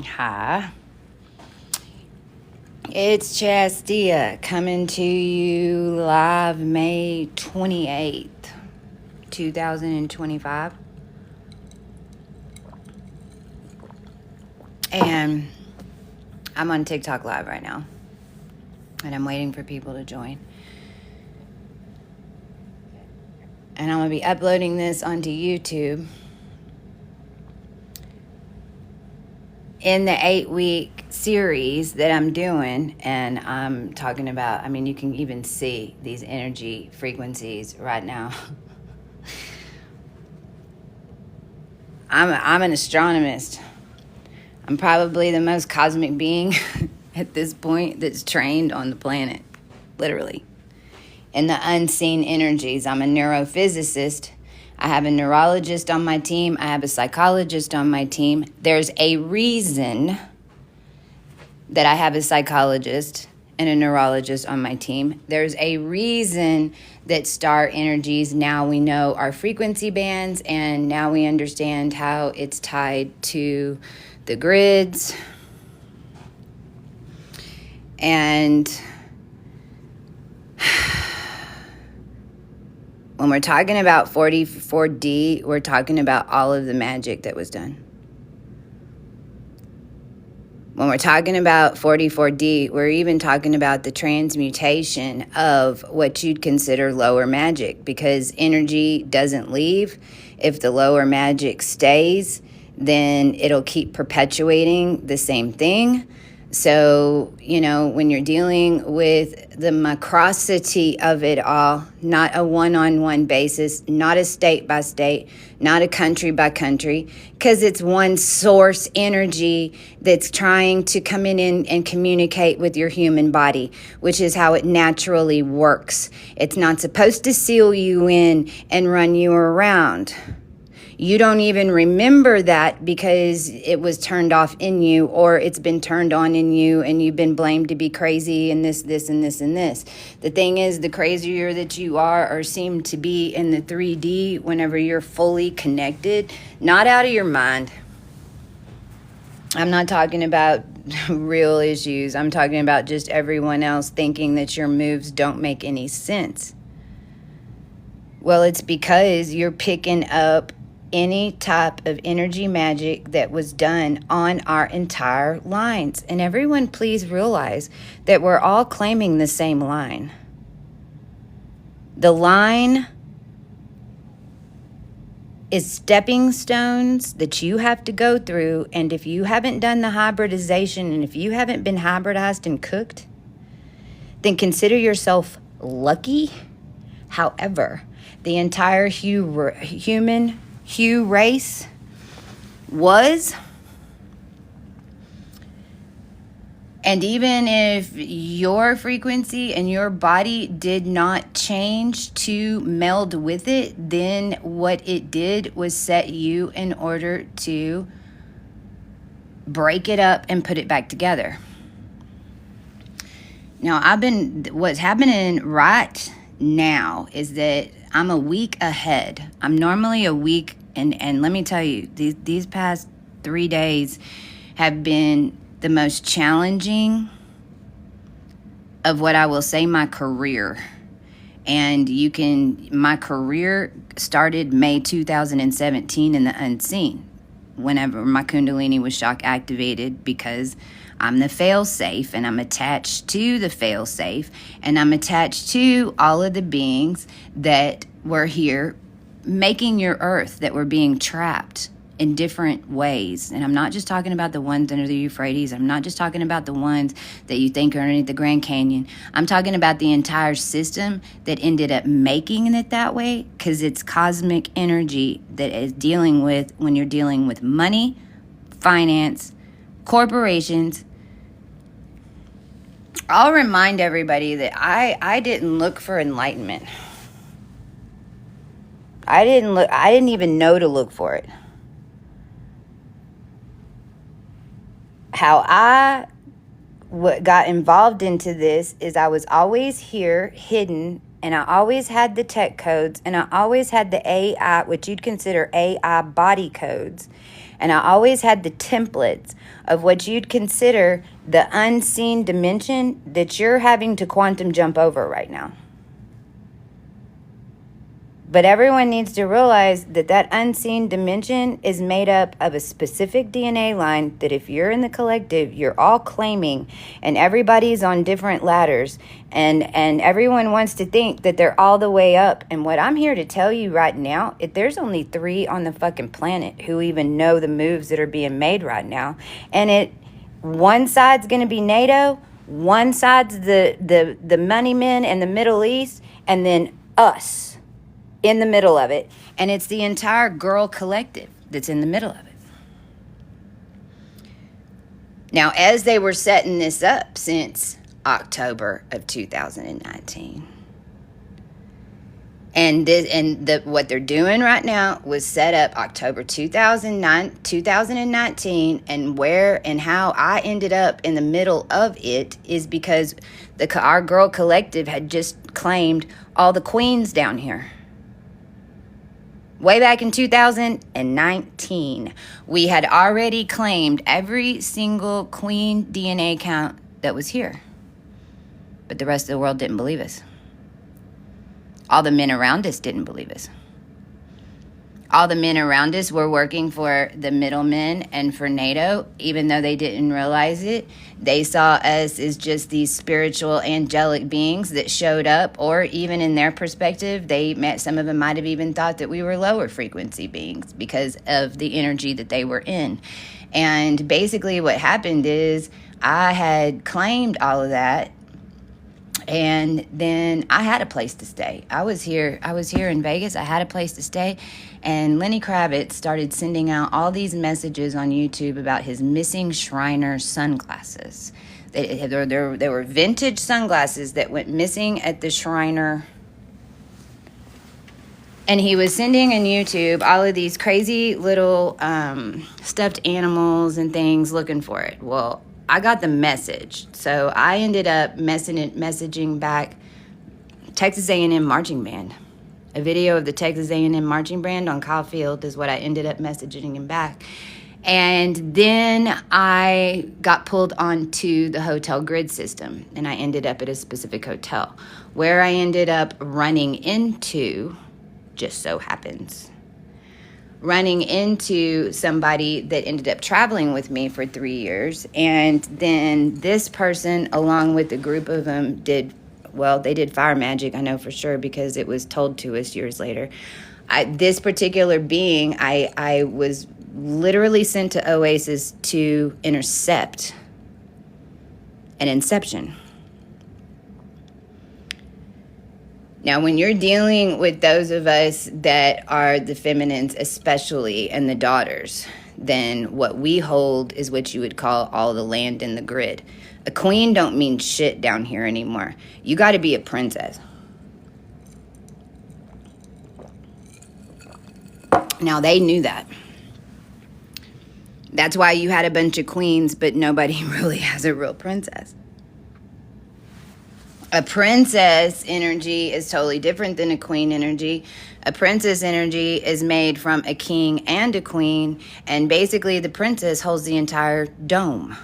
Hi, it's Chastia coming to you live May 28th, 2025. And I'm on TikTok live right now. And I'm waiting for people to join. And I'm going to be uploading this onto YouTube in the 8-week series that I'm doing. And I'm talking about, you can even see these energy frequencies right now. I'm an astronomist. I'm probably the most cosmic being at this point that's trained on the planet, literally. In the unseen energies, I'm a neurophysicist. I have a neurologist on my team. I have a psychologist on my team. There's a reason that I have a psychologist and a neurologist on my team. There's a reason that star energies now we know are frequency bands, and now we understand how it's tied to the grids. And when we're talking about 44D, we're talking about all of the magic that was done. When we're talking about 44D, we're even talking about the transmutation of what you'd consider lower magic, because energy doesn't leave. If the lower magic stays, then it'll keep perpetuating the same thing. So, when you're dealing with the macrosity of it all, not a one-on-one basis, not a state by state, not a country by country, because it's one source energy that's trying to come in and communicate with your human body, which is how it naturally works. It's not supposed to seal you in and run you around. You don't even remember that because it was turned off in you, or it's been turned on in you and you've been blamed to be crazy and this, and this, and this. The thing is, the crazier that you are or seem to be in the 3D, whenever you're fully connected, not out of your mind. I'm not talking about real issues. I'm talking about just everyone else thinking that your moves don't make any sense. Well, it's because you're picking up any type of energy magic that was done on our entire lines. And everyone, please realize that we're all claiming the same line. The line is stepping stones that you have to go through. And if you haven't done the hybridization, and if you haven't been hybridized and cooked, then consider yourself lucky. However, the entire human race was. And even if your frequency and your body did not change to meld with it, then what it did was set you in order to break it up and put it back together. Now, what's happening right now is that I'm a week ahead. I'm normally a week, and let me tell you, these past 3 days have been the most challenging of what I will say my career. And my career started May 2017 in the unseen, whenever my Kundalini was shock activated, because I'm the fail-safe, and I'm attached to the fail-safe, and I'm attached to all of the beings that were here making your earth, that were being trapped in different ways. And I'm not just talking about the ones under the Euphrates. I'm not just talking about the ones that you think are underneath the Grand Canyon. I'm talking about the entire system that ended up making it that way, because it's cosmic energy that is dealing with, when you're dealing with money, finance, corporations. I'll remind everybody that I didn't look for enlightenment. I didn't even know to look for it. How got involved into this is I was always here, hidden and I always had the tech codes, and I always had the AI, which you'd consider AI body codes, and I always had the templates of what you'd consider the unseen dimension that you're having to quantum jump over right now. But everyone needs to realize that that unseen dimension is made up of a specific DNA line that if you're in the collective, you're all claiming, and everybody's on different ladders, and everyone wants to think that they're all the way up. And what I'm here to tell you right now, if there's only 3 on the fucking planet who even know the moves that are being made right now, and one side's going to be NATO, one side's the money men in the Middle East, and then us in the middle of it, and it's the entire girl collective that's in the middle of it. Now, as they were setting this up since October of 2019, what they're doing right now was set up October 2019, and where and how I ended up in the middle of it is because our girl collective had just claimed all the queens down here. Way back in 2019, we had already claimed every single queen DNA count that was here. But the rest of the world didn't believe us. All the men around us didn't believe us. All the men around us were working for the middlemen and for NATO, even though they didn't realize it. They saw us as just these spiritual angelic beings that showed up, or even in their perspective, some of them might have even thought that we were lower frequency beings because of the energy that they were in. And basically what happened is I had claimed all of that, and then I had a place to stay. I was here in Vegas. I had a place to stay. And Lenny Kravitz started sending out all these messages on YouTube about his missing Shriner sunglasses. There were vintage sunglasses that went missing at the Shriner. And he was sending on YouTube all of these crazy little stuffed animals and things looking for it. Well, I got the message. So I ended up messaging back Texas A&M Marching Band. A video of the Texas A&M Marching Band on Kyle Field is what I ended up messaging him back. And then I got pulled onto the hotel grid system, and I ended up at a specific hotel where I ended up running into, just so happens, running into somebody that ended up traveling with me for 3 years. And then this person, along with a group of them, they did fire magic, I know for sure, because it was told to us years later. This particular being, I was literally sent to Oasis to intercept an inception. Now, when you're dealing with those of us that are the feminines especially, and the daughters, then what we hold is what you would call all the land in the grid. A queen don't mean shit down here anymore. You got to be a princess. Now, they knew that. That's why you had a bunch of queens, but nobody really has a real princess. A princess energy is totally different than a queen energy. A princess energy is made from a king and a queen, and basically the princess holds the entire dome.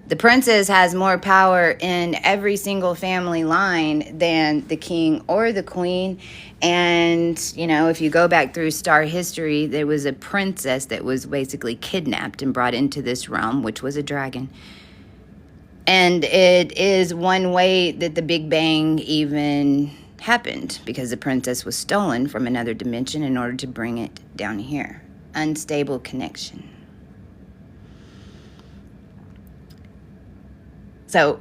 The princess has more power in every single family line than the king or the queen. And, if you go back through star history, there was a princess that was basically kidnapped and brought into this realm, which was a dragon. And it is one way that the Big Bang even happened, because the princess was stolen from another dimension in order to bring it down here. Unstable connection. So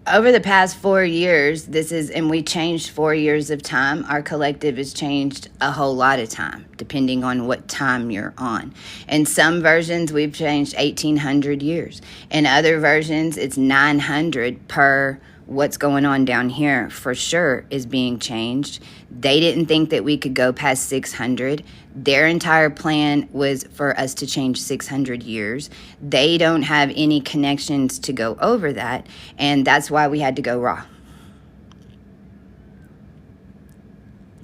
over the past 4 years, and we changed 4 years of time. Our collective has changed a whole lot of time, depending on what time you're on. In some versions, we've changed 1,800 years. In other versions, it's 900 per what's going on down here for sure is being changed. They didn't think that we could go past 600. Their entire plan was for us to change 600 years. They don't have any connections to go over that, and that's why we had to go raw.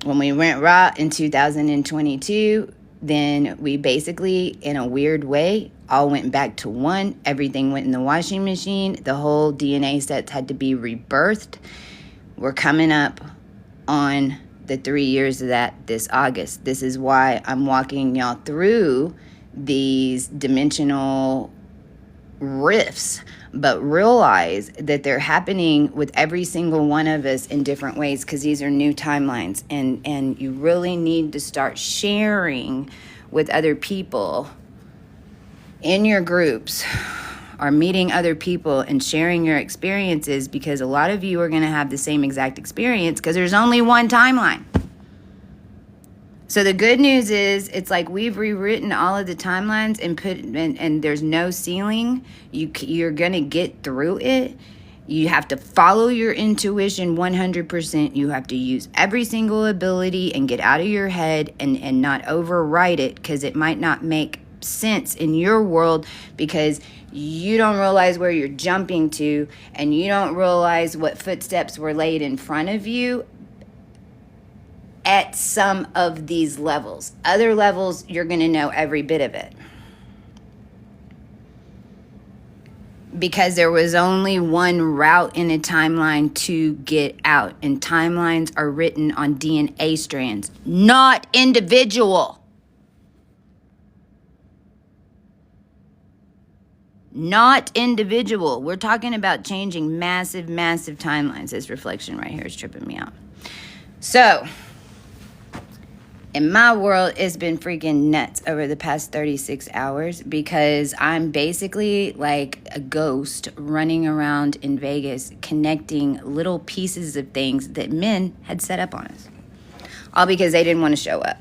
When we went raw in 2022, then we basically, in a weird way, all went back to one. Everything went in the washing machine. The whole DNA sets had to be rebirthed. We're coming up on the 3 years of that this August. This is why I'm walking y'all through these dimensional rifts, but realize that they're happening with every single one of us in different ways, because these are new timelines, and you really need to start sharing with other people in your groups, or meeting other people and sharing your experiences, because a lot of you are going to have the same exact experience because there's only one timeline. So the good news is, it's like we've rewritten all of the timelines and there's no ceiling. You're going to get through it. You have to follow your intuition 100%. You have to use every single ability and get out of your head and not override it, because it might not make sense in your world, because you don't realize where you're jumping to, and you don't realize what footsteps were laid in front of you at some of these levels. Other levels, you're going to know every bit of it, because there was only one route in a timeline to get out, and timelines are written on DNA strands, not individual. Not individual. We're talking about changing massive, massive timelines. This reflection right here is tripping me out. So, in my world, it's been freaking nuts over the past 36 hours, because I'm basically like a ghost running around in Vegas, connecting little pieces of things that men had set up on us. All because they didn't want to show up.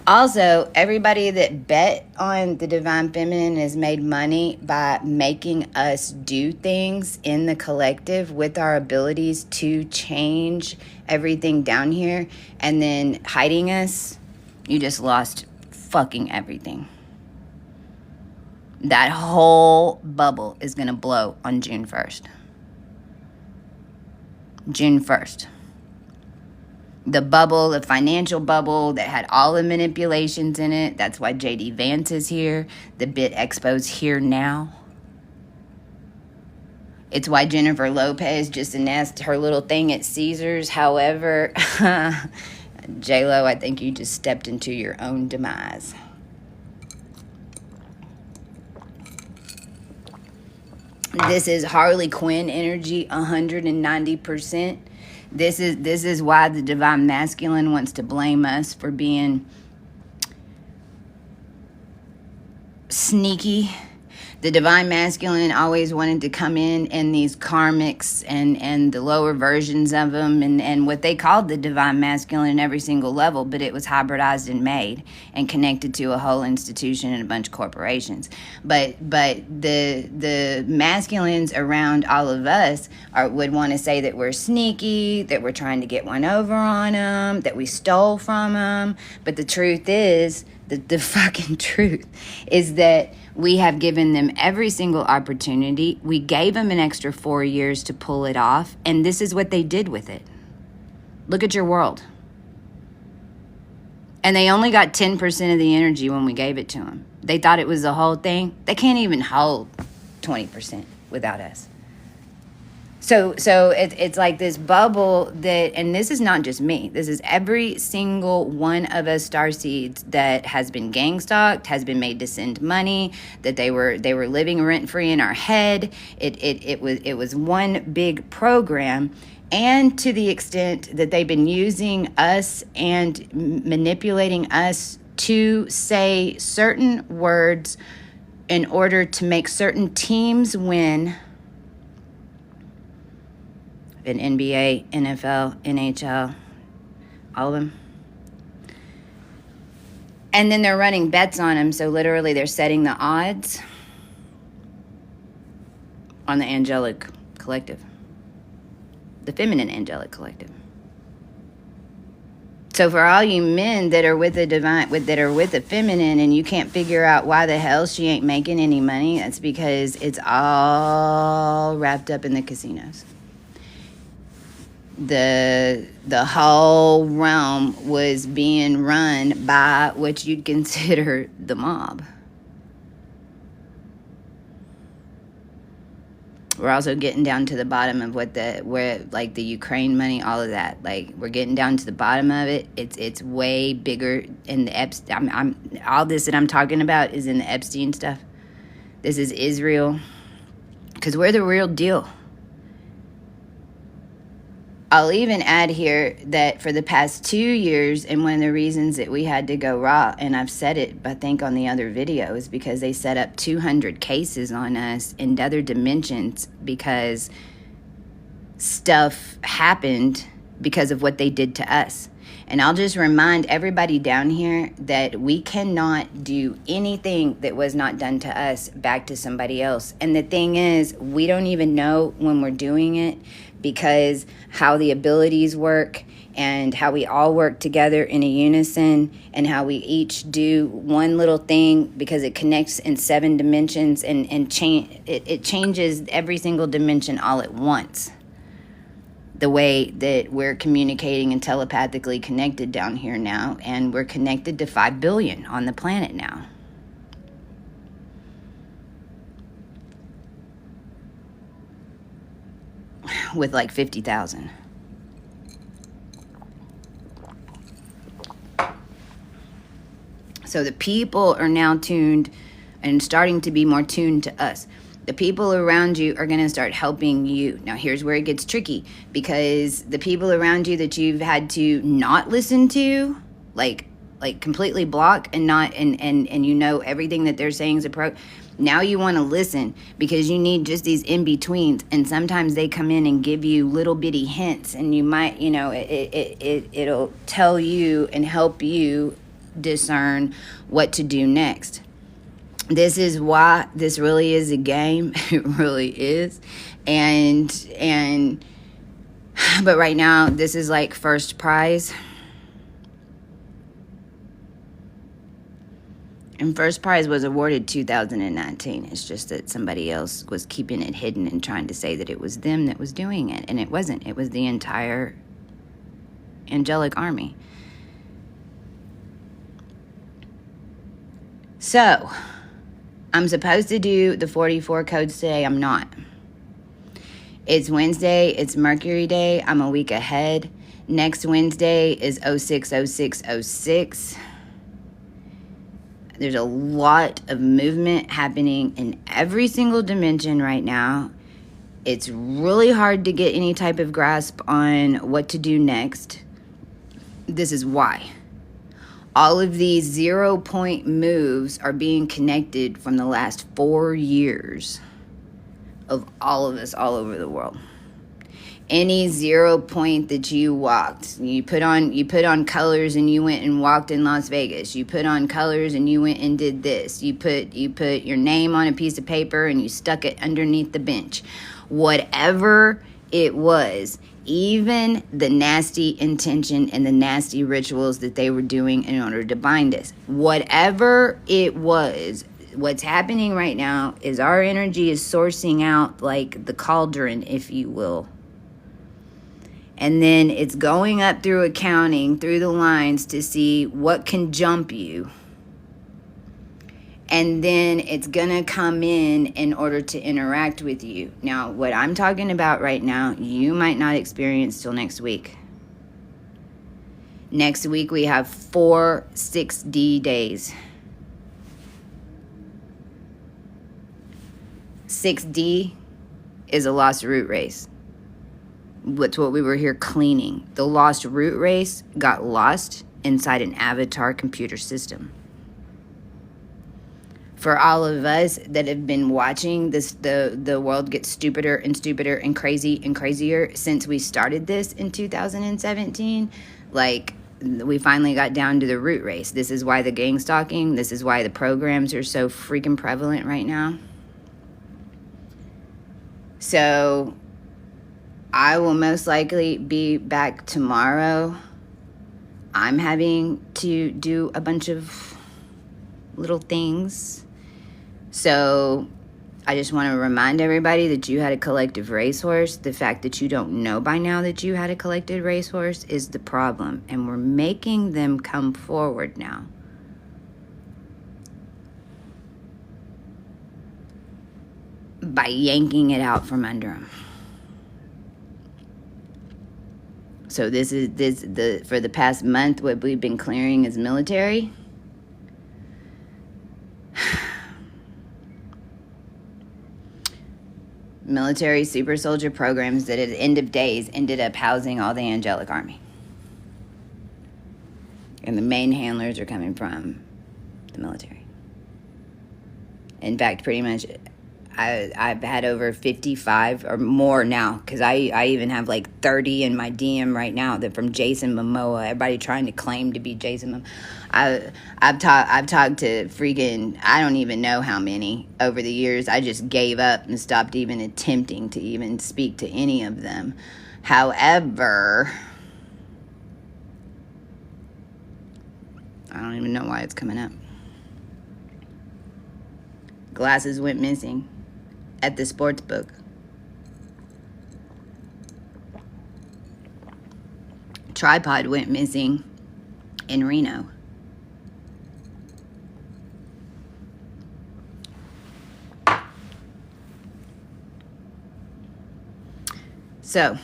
Also, everybody that bet on the Divine Feminine has made money by making us do things in the collective with our abilities to change everything down here, and then hiding us. You just lost fucking everything. That whole bubble is going to blow on June 1st. June 1st. The bubble, the financial bubble that had all the manipulations in it. That's why JD Vance is here. The Bit Expo's here now. It's why Jennifer Lopez just announced her little thing at Caesars. However, J-Lo, I think you just stepped into your own demise. This is Harley Quinn energy, 190%. This is why the Divine Masculine wants to blame us for being sneaky. The Divine Masculine always wanted to come in these karmics and the lower versions of them, and what they called the Divine Masculine in every single level, but it was hybridized and made and connected to a whole institution and a bunch of corporations. But the masculines around all of us would want to say that we're sneaky, that we're trying to get one over on them, that we stole from them. But the truth is, the fucking truth is that we have given them every single opportunity. We gave them an extra 4 years to pull it off, and this is what they did with it. Look at your world. And they only got 10% of the energy when we gave it to them. They thought it was the whole thing. They can't even hold 20% without us. So it's like this bubble that, and this is not just me. This is every single one of us starseeds that has been gang stalked, has been made to send money, that they were living rent free in our head. It was one big program, and to the extent that they've been using us and manipulating us to say certain words in order to make certain teams win. In NBA, NFL, NHL, all of them. And then they're running bets on them, so literally they're setting the odds on the angelic collective, the feminine angelic collective. So for all you men that are with the divine, that are with the feminine, and you can't figure out why the hell she ain't making any money, that's because it's all wrapped up in the casinos. The whole realm was being run by what you'd consider the mob. We're also getting down to the bottom of where like the Ukraine money, all of that. Like, we're getting down to the bottom of it. It's way bigger in the Epstein. I'm all this that I'm talking about is in the Epstein stuff. This is Israel, because we're the real deal. I'll even add here that for the past 2 years, and one of the reasons that we had to go raw, and I've said it, I think, on the other videos, because they set up 200 cases on us in other dimensions because stuff happened because of what they did to us. And I'll just remind everybody down here that we cannot do anything that was not done to us back to somebody else. And the thing is, we don't even know when we're doing it, because how the abilities work and how we all work together in a unison, and how we each do one little thing because it connects in 7 dimensions, and it changes every single dimension all at once. The way that we're communicating and telepathically connected down here now, and we're connected to 5 billion on the planet now. With like 50,000. So the people are now tuned and starting to be more tuned to us. The people around you are going to start helping you. Now, here's where it gets tricky, because the people around you that you've had to not listen to, like completely block and not, and you know everything that they're saying is a pro. Now you want to listen, because you need just these in-betweens, and sometimes they come in and give you little bitty hints, and you might, it'll tell you and help you discern what to do next. This is why this really is a game. It really is. But right now, this is like first prize. And first prize was awarded 2019. It's just that somebody else was keeping it hidden and trying to say that it was them that was doing it. And it wasn't. It was the entire angelic army. So, I'm supposed to do the 44 codes today. I'm not. It's Wednesday. It's Mercury Day. I'm a week ahead. Next Wednesday is 060606. There's a lot of movement happening in every single dimension right now. It's really hard to get any type of grasp on what to do next. This is why. All of these 0-point moves are being connected from the last 4 years of all of us all over the world. Any 0 point that you walked, you put on colors and you went and walked in Las Vegas. You put on colors and you went and did this. You put your name on a piece of paper and you stuck it underneath the bench. Whatever it was, even the nasty intention and the nasty rituals that they were doing in order to bind us, whatever it was, what's happening right now is our energy is sourcing out like the cauldron, if you will. And then it's going up through accounting, through the lines to see what can jump you. And then it's going to come in order to interact with you. Now, what I'm talking about right now, you might not experience till next week. Next week, we have 4 6D days. 6D is a lost root race. That's what we were here cleaning. The lost root race got lost inside an avatar computer system. For all of us that have been watching this, the world get stupider and stupider and crazy and crazier since we started this in 2017, like, we finally got down to the root race. This is why the gang stalking, this is why the programs are so freaking prevalent right now. So I will most likely be back tomorrow. I'm having to do a bunch of little things. So I just want to remind everybody that you had a collective racehorse. The fact that you don't know by now that you had a collective racehorse is the problem. And we're making them come forward now. By yanking it out from under them. So for the past month, what we've been clearing is military. Military super soldier programs that at the end of days ended up housing all the angelic army. And the main handlers are coming from the military. In fact, pretty much I've had over 55 or more now, because I even have like 30 in my DM right now that from Jason Momoa. Everybody trying to claim to be Jason Momoa. I've talked to freaking, I don't even know how many over the years. I just gave up and stopped even attempting to even speak to any of them. However, I don't even know why it's coming up. Glasses went missing at the sports book. Tripod went missing in Reno. So,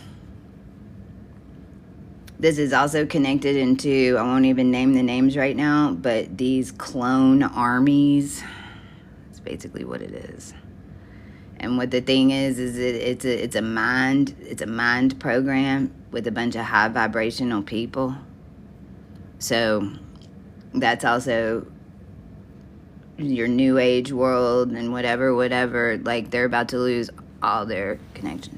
this is also connected into, I won't even name the names right now, but these clone armies. That's basically what it is. And what the thing is it's a mind program with a bunch of high vibrational people. So that's also your new age world and whatever. Like, they're about to lose all their connections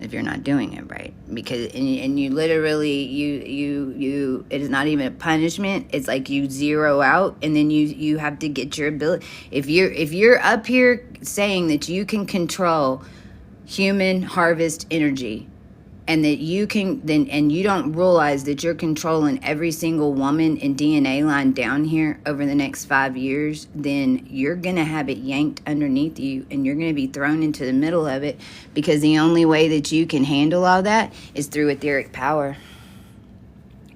if you're not doing it right. Because and you literally you it is not even a punishment. It's like you zero out, and then you have to get your ability. If you're up here saying that you can control human harvest energy, and that you can then, and you don't realize that you're controlling every single woman and DNA line down here over the next 5 years, then you're going to have it yanked underneath you, and you're going to be thrown into the middle of it, because the only way that you can handle all that is through etheric power.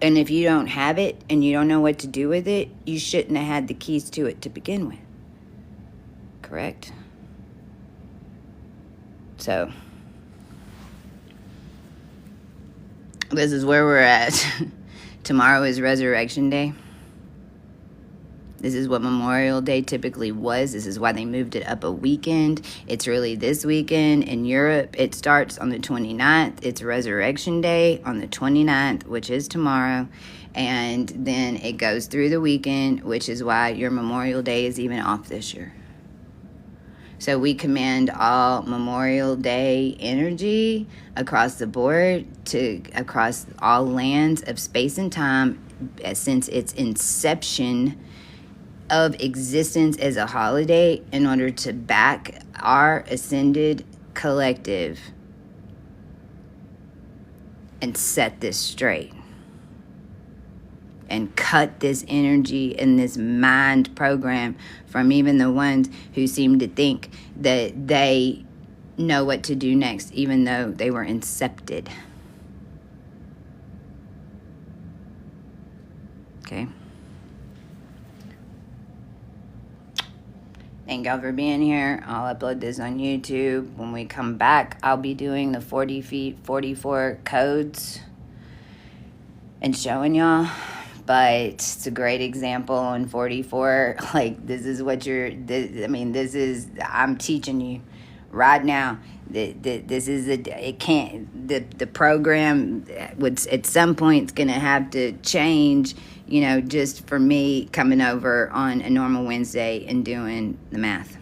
And if you don't have it and you don't know what to do with it, you shouldn't have had the keys to it to begin with. Correct? So this is where we're at. Tomorrow is Resurrection Day. This is what Memorial Day typically was. This is why they moved it up a weekend. It's really this weekend. In Europe, it starts on the 29th. It's Resurrection Day on the 29th, which is tomorrow. And then it goes through the weekend, which is why your Memorial Day is even off this year. So we command all Memorial Day energy across the board across all lands of space and time since its inception of existence as a holiday, in order to back our ascended collective and set this straight. And cut this energy and this mind program from even the ones who seem to think that they know what to do next, even though they were incepted. Okay? Thank y'all for being here. I'll upload this on YouTube. When we come back, I'll be doing the 40 feet, 44 codes and showing y'all. But it's a great example on 44. Like, this is what I'm teaching you right now. The program would, at some point, it's going to have to change, just for me coming over on a normal Wednesday and doing the math.